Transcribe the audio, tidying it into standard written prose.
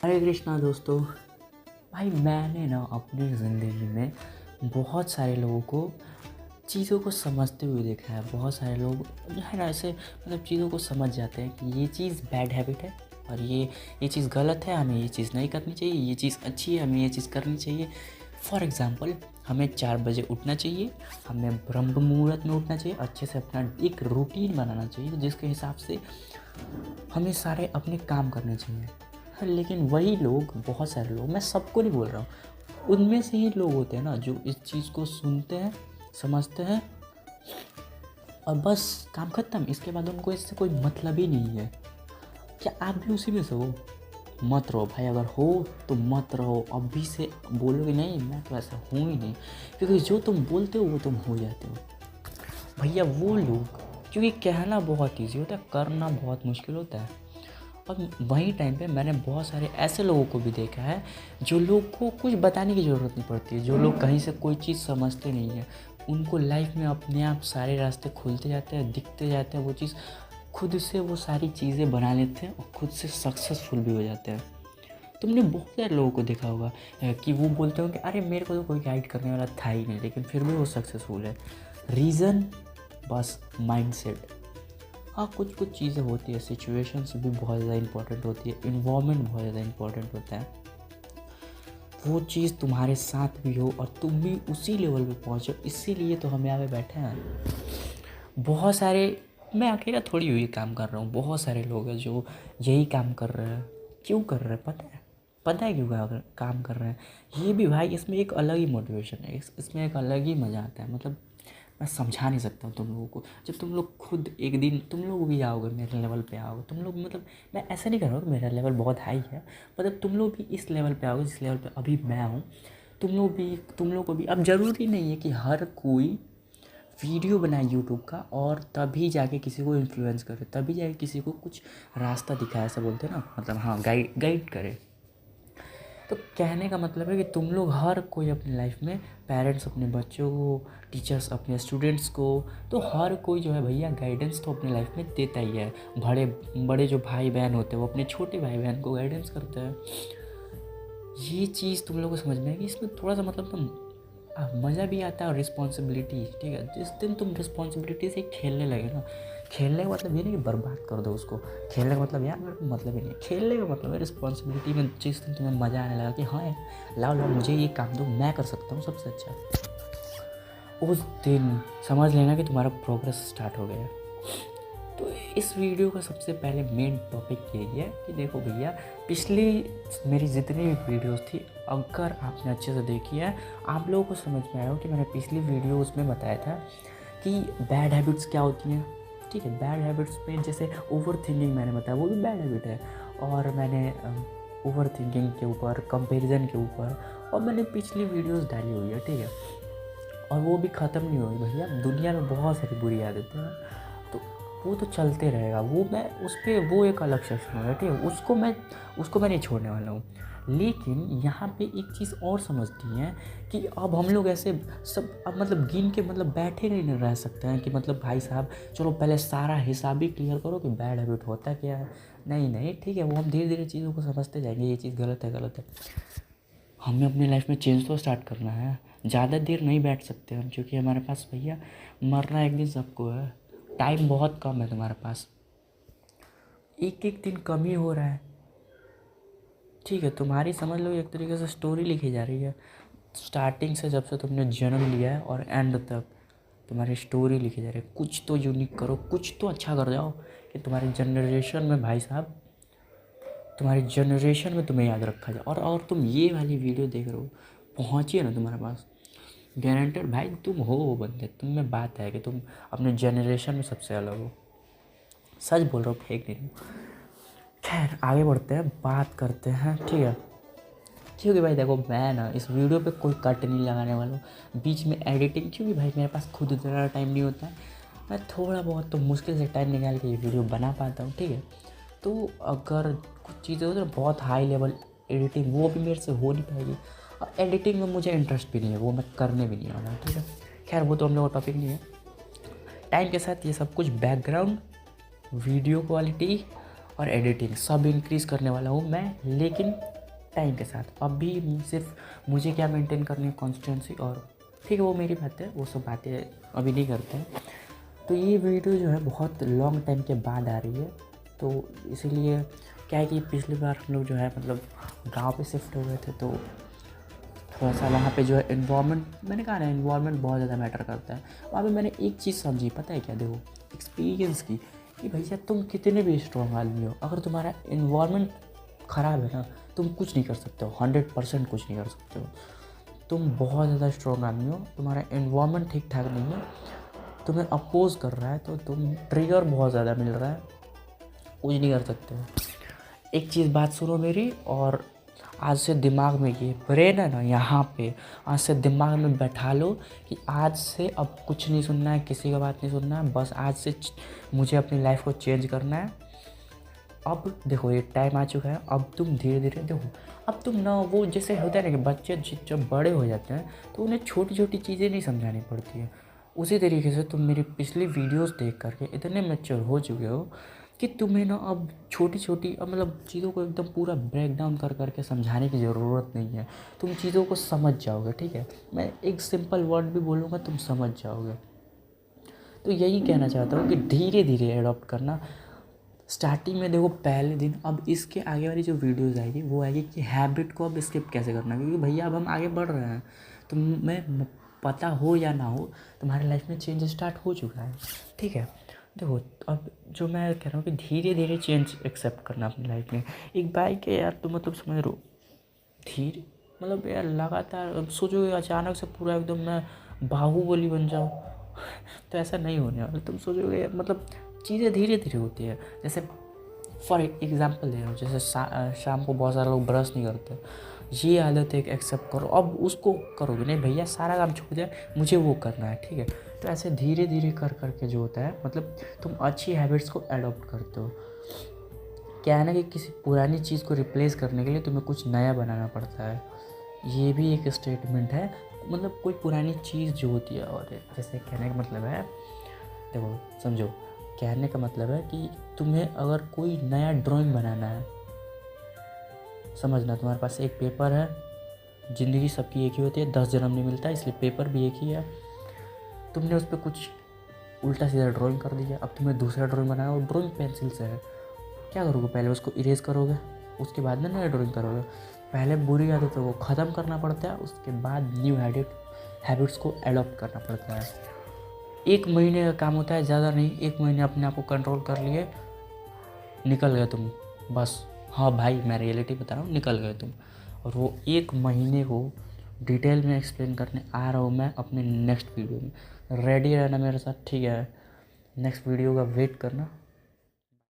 हरे कृष्णा दोस्तों। भाई मैंने ना अपनी ज़िंदगी में बहुत सारे लोगों को चीज़ों को समझते हुए देखा है। बहुत सारे लोग जो है ना ऐसे चीज़ों को समझ जाते हैं कि ये चीज़ बैड हैबिट है और ये चीज़ गलत है, हमें ये चीज़ नहीं करनी चाहिए, ये चीज़ अच्छी है, हमें ये चीज़ करनी चाहिए। फॉर एग्ज़ाम्पल, हमें 4 बजे उठना चाहिए, हमें ब्रह्म मुहूर्त में उठना चाहिए, अच्छे से अपना एक रूटीन बनाना चाहिए जिसके हिसाब से हमें सारे अपने काम करने चाहिए। हाँ, लेकिन वही लोग, बहुत सारे लोग, मैं सबको नहीं बोल रहा हूँ, उनमें से ही लोग होते हैं ना जो इस चीज़ को सुनते हैं, समझते हैं और बस काम ख़त्म। इसके बाद उनको इससे कोई मतलब ही नहीं है। क्या आप भी उसी में से हो? मत रहो भाई, अगर हो तो मत रहो। अभी से बोलोगे नहीं मैं तो ऐसा हूँ ही नहीं, क्योंकि जो तुम बोलते हो वो तुम हो जाते हो। भैया वो लोग, क्योंकि कहना बहुत ईजी होता है, करना बहुत मुश्किल होता है। और वहीं टाइम पे मैंने बहुत सारे ऐसे लोगों को भी देखा है जो लोग को कुछ बताने की ज़रूरत नहीं पड़ती है, जो लोग कहीं से कोई चीज़ समझते नहीं हैं, उनको लाइफ में अपने आप सारे रास्ते खुलते जाते हैं, दिखते जाते हैं, वो चीज़ खुद से वो सारी चीज़ें बना लेते हैं और खुद से सक्सेसफुल भी हो जाते हैं। तुमने बहुत सारे लोगों को देखा होगा कि वो बोलते हो कि अरे मेरे को तो कोई गाइड करने वाला था ही नहीं, लेकिन फिर भी वो सक्सेसफुल है। रीज़न बस माइंडसेट। हाँ, कुछ कुछ चीज़ें होती है, सिचुएशंस भी बहुत ज़्यादा इंपॉर्टेंट होती है, इन्वायरमेंट बहुत ज़्यादा इंपॉर्टेंट होता है। वो चीज़ तुम्हारे साथ भी हो और तुम भी उसी लेवल पे पहुँचो, इसीलिए तो हम यहाँ पे बैठे हैं। बहुत सारे, मैं अकेला थोड़ी हुई काम कर रहा हूँ, बहुत सारे लोग हैं जो यही काम कर रहे हैं। क्यों कर रहे हैं पता है? पता है क्यों काम कर रहे हैं? ये भी भाई, इसमें एक अलग ही मोटिवेशन है, इसमें एक अलग ही मज़ा आता है। मैं समझा नहीं सकता हूँ तुम लोगों को। जब तुम लोग खुद एक दिन तुम लोग भी आओगे, मेरे लेवल पे आओगे, तुम लोग मैं ऐसा नहीं कर रहा हूँ कि मेरा लेवल बहुत हाई है, तुम लोग भी इस लेवल पे आओगे जिस लेवल पे अभी मैं हूँ। तुम लोग को भी अब ज़रूरी नहीं है कि हर कोई वीडियो बनाए यूट्यूब का और तभी जाके किसी को इन्फ्लुएंस करे, तभी जाके किसी को कुछ रास्ता दिखाए, ऐसा बोलते हैं ना, हाँ, गाइड करे। तो कहने का मतलब है कि तुम लोग हर कोई अपनी लाइफ में, पेरेंट्स अपने बच्चों को, टीचर्स अपने स्टूडेंट्स को, तो हर कोई जो है भैया गाइडेंस तो अपनी लाइफ में देता ही है। बड़े बड़े जो भाई बहन होते हैं वो अपने छोटे भाई बहन को गाइडेंस करते हैं। ये चीज़ तुम लोग को समझ में आएगी। इसमें थोड़ा सा मज़ा भी आता है और रिस्पॉन्सिबिलिटी, ठीक है। जिस दिन तुम रिस्पॉन्सिबिलिटी से खेलने लगे ना, खेलने का मतलब ये नहीं कि बर्बाद कर दो उसको। खेलने का मतलब यार मेरे को मतलब ही नहीं है। खेलने का मतलब है रिस्पॉन्सिबिलिटी में जिस दिन तुम्हें मज़ा आने लगा कि हाँ यार लाओ लाओ मुझे ये काम दो, मैं कर सकता हूँ सबसे अच्छा, उस दिन समझ लेना कि तुम्हारा प्रोग्रेस स्टार्ट हो गया है। तो इस वीडियो का सबसे पहले मेन टॉपिक यही है कि देखो भैया, पिछली मेरी जितनी भी वीडियोस थी, अगर आपने अच्छे से देखी है, आप लोगों को समझ में आया हो कि मैंने पिछली वीडियो उसमें बताया था कि बैड हैबिट्स क्या होती हैं। ठीक है, बैड हैबिट्स में जैसे ओवर थिंकिंग मैंने बताया, वो भी बैड हैबिट है। और मैंने ओवर थिंकिंग के ऊपर, कंपेरिजन के ऊपर, और मैंने पिछली वीडियोस डाली हुई है, ठीक है। और वो भी ख़त्म नहीं होगी भैया, दुनिया में बहुत सारी बुरी आदतें हैं, तो वो तो चलते रहेगा। वो मैं उस पर, वो एक अलग सेक्शन होगा, ठीक है, उसको मैं नहीं छोड़ने वाला हूँ। लेकिन यहाँ पे एक चीज़ और समझती हैं कि अब हम लोग ऐसे सब अब गिन के बैठे नहीं रह सकते हैं कि भाई साहब चलो पहले सारा हिसाब ही क्लियर करो कि बैड हैबिट होता क्या है। नहीं नहीं, ठीक है, वो हम धीरे धीरे चीज़ों को समझते जाएंगे, ये चीज़ गलत है, गलत है। हमें अपनी लाइफ में चेंज तो स्टार्ट करना है। ज़्यादा देर नहीं बैठ सकते हम, क्योंकि हमारे पास भैया मरना एक दिन सबको है। टाइम बहुत कम है तुम्हारे पास, एक एक दिन कम ही हो रहा है, ठीक है। तुम्हारी समझ लो एक तरीके से स्टोरी लिखी जा रही है, स्टार्टिंग से, जब से तुमने जन्म लिया है और एंड तक तुम्हारी स्टोरी लिखी जा रही है। कुछ तो यूनिक करो, कुछ तो अच्छा कर जाओ कि तुम्हारी जनरेशन में भाई साहब, तुम्हारी जनरेशन में तुम्हें याद रखा जाए। और तुम ये वाली वीडियो देख रहे हो, पहुँचिए ना तुम्हारे पास, गारंटेड भाई तुम हो वो बंदे। तुम में बात है कि तुम अपने जनरेशन में सबसे अलग हो, सच बोल रहा हूँ, फेक नहीं हूँ। खैर आगे बढ़ते हैं, बात करते हैं, ठीक है। क्योंकि भाई देखो, मैं ना इस वीडियो पे कोई कट नहीं लगाने वाला हूँ, बीच में एडिटिंग, क्योंकि भाई मेरे पास खुद इतना टाइम नहीं होता है। मैं थोड़ा बहुत तो मुश्किल से टाइम निकाल के ये वीडियो बना पाता हूँ, ठीक है। तो अगर कुछ चीज़ें होती है ना बहुत हाई लेवल एडिटिंग, वो भी मेरे से हो नहीं पाएगी, और एडिटिंग में मुझे इंटरेस्ट भी नहीं है, वो मैं करने भी नहीं वाला हूँ, ठीक है। खैर वो तो हम लोग का टॉपिक नहीं है। टाइम के साथ ये सब कुछ बैकग्राउंड, वीडियो क्वालिटी और एडिटिंग सब इंक्रीज़ करने वाला हूँ मैं, लेकिन टाइम के साथ। अभी सिर्फ मुझे क्या मेंटेन करनी है, कॉन्स्टेंसी, और ठीक है वो मेरी बात है, वो सब बातें अभी नहीं करते हैं। तो ये वीडियो जो है बहुत लॉन्ग टाइम के बाद आ रही है, तो इसीलिए क्या है कि पिछली बार हम लोग जो है मतलब गांव पे शिफ्ट हो गए थे, तो थोड़ा सा वहाँ पे जो है इन्वायरमेंट, मैंने कहा ना इन्वायरमेंट बहुत ज़्यादा मैटर करता है। वहाँ पे मैंने एक चीज़ समझी, पता है क्या, देखो एक्सपीरियंस की, कि भैया तुम कितने भी स्ट्रॉन्ग आदमी हो, अगर तुम्हारा इन्वायरमेंट ख़राब है ना, तुम कुछ नहीं कर सकते हो, 100% कुछ नहीं कर सकते हो। तुम बहुत ज़्यादा स्ट्रॉन्ग आदमी हो, तुम्हारा इन्वायरमेंट ठीक ठाक नहीं है, तुम्हें अपोज कर रहा है, तो तुम ट्रिगर बहुत ज़्यादा मिल रहा है, कुछ नहीं कर सकते हो। एक चीज़ बात सुनो मेरी, और आज से दिमाग में, ये ब्रेन है ना यहाँ पे, आज से दिमाग में बैठा लो कि आज से अब कुछ नहीं सुनना है, किसी का बात नहीं सुनना है, बस आज से मुझे अपनी लाइफ को चेंज करना है। अब देखो ये टाइम आ चुका है, अब तुम धीरे धीरे देखो, अब तुम ना वो जैसे होता है ना कि बच्चे जब बड़े हो जाते हैं तो उन्हें छोटी छोटी चीज़ें नहीं समझानी पड़ती है। उसी तरीके से तुम मेरी पिछली वीडियोस देख करके इतने मैच्योर हो चुके हो कि तुम्हें ना अब छोटी छोटी, अब मतलब चीज़ों को एकदम पूरा ब्रेक डाउन कर करके समझाने की ज़रूरत नहीं है। तुम चीज़ों को समझ जाओगे, ठीक है, मैं एक सिंपल वर्ड भी बोलूँगा तुम समझ जाओगे। तो यही कहना चाहता हूँ कि धीरे धीरे अडॉप्ट करना। स्टार्टिंग में देखो पहले दिन, अब इसके आगे वाली जो वीडियोज़ आएगी वो आएगी कि हैबिट को अब स्किप कैसे करना, क्योंकि भैया अब हम आगे बढ़ रहे हैं। तुम्हें पता हो या ना हो, तुम्हारी लाइफ में चेंज स्टार्ट हो चुका है, ठीक है। देखो अब जो मैं कह रहा हूँ कि धीरे धीरे चेंज एक्सेप्ट करना अपनी लाइफ में। एक बाइक है यार, तुम मतलब समझ रहे हो, धीरे मतलब यार लगातार, अब सोचोगे अचानक से पूरा एकदम मैं बाहुबली बन जाऊँ तो ऐसा नहीं होने वाला। तुम सोचोगे मतलब चीज़ें धीरे धीरे होती है। जैसे फॉर एग्जांपल दे रहा हूँ, जैसे शाम को बहुत सारे लोग ब्रश नहीं करते, ये आदत एक एक्सेप्ट करो, अब उसको करोगे नहीं, भैया सारा काम छोड़ दिया, मुझे वो करना है, ठीक है। तो ऐसे धीरे धीरे कर करके जो होता है, मतलब तुम अच्छी हैबिट्स को अडॉप्ट करते हो। क्या है ना कि किसी पुरानी चीज़ को रिप्लेस करने के लिए तुम्हें कुछ नया बनाना पड़ता है, ये भी एक स्टेटमेंट है। मतलब कोई पुरानी चीज़ जो होती है, और जैसे कहने का मतलब है, देखो समझो, कहने का मतलब है कि तुम्हें अगर कोई नया ड्राइंग बनाना है, समझना, तुम्हारे पास एक पेपर है, ज़िंदगी सबकी एक ही होती है, 10 जन्म नहीं मिलता, इसलिए पेपर भी एक ही है। तुमने उस पर कुछ उल्टा सीधा ड्राइंग कर दिया, अब तुम्हें दूसरा ड्राइंग बनाना है, और ड्राइंग पेंसिल से है। क्या करोगे, पहले उसको इरेज करोगे, उसके बाद में नया ड्राइंग करोगे। पहले बुरी आदतों को ख़त्म करना पड़ता है, उसके बाद न्यू हैबिट्स को अडॉप्ट करना पड़ता है। 1 महीने का काम होता है, ज़्यादा नहीं। 1 महीने अपने आप को कंट्रोल कर लिए, निकल गए तुम, बस। हाँ भाई मैं रियलिटी बता रहा हूँ, निकल गए तुम। और वो 1 महीने को डिटेल में एक्सप्लेन करने आ रहा हूँ मैं अपने नेक्स्ट वीडियो में। रेडी रहना मेरे साथ, ठीक है। नेक्स्ट वीडियो का वेट करना।